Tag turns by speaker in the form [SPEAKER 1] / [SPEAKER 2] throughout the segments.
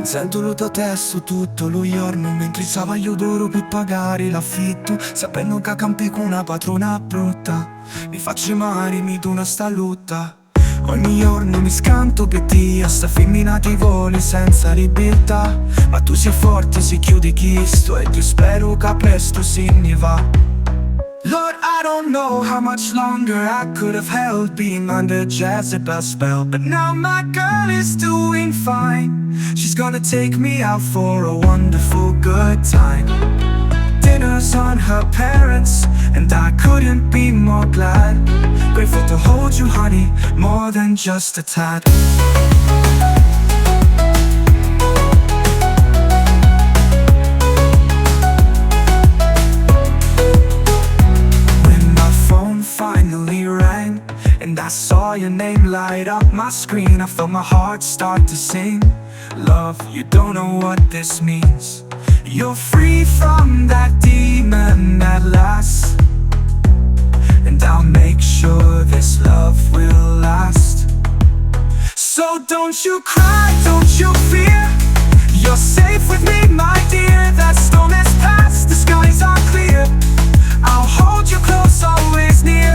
[SPEAKER 1] Sento il tuo testo tutto lo giorno mentre travaglio d'oro per pagare l'affitto, sapendo che campi con una padrona brutta. Mi faccio male, mi do una sta lotta. Ogni giorno mi scanto per te, a sta femmina ti vuole senza libertà. Ma tu sei forte, si chiude chiesto, e io spero che presto se ne va. Lord, I don't know how much longer I could have held being under Jezebel's spell, but now my girl is doing fine. She's gonna take me out for a wonderful good time. Dinner's on her parents, and I couldn't be more glad. Grateful to hold you, honey, more than just a tad. And I saw your name light up my screen, I felt my heart start to sing. Love, you don't know what this means. You're free from that demon at last, and I'll make sure this love will last. So don't you cry, don't you fear. You're safe with me, my dear. That storm is past, the skies are clear. I'll hold you close, always near.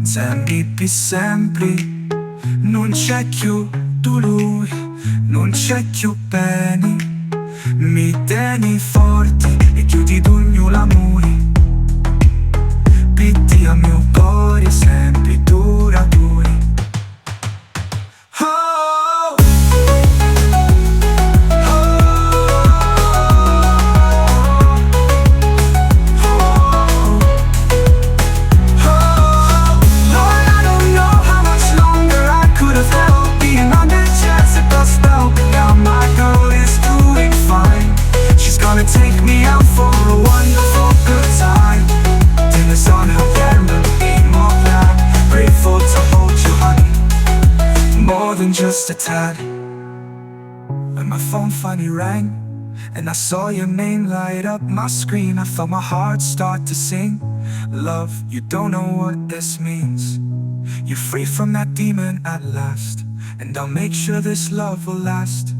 [SPEAKER 1] Sempre, sempre, non c'è più tu lui, non c'è più bene. Mi tieni forte e chiudi d'ogni l'amore. Pitti al mio cuore sempre duraturi. Oh, take me out for a wonderful good time. Dinner's on her camera, ain't more glad. Grateful to hold you, honey, more than just a tad. When my phone finally rang, and I saw your name light up my screen, I felt my heart start to sing. Love, you don't know what this means. You're free from that demon at last, and I'll make sure this love will last.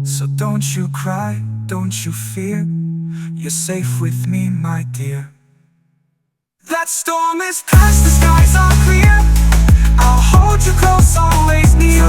[SPEAKER 1] So don't you cry, don't you fear. You're safe with me, my dear. That storm is past, the skies are clear. I'll hold you close, always near.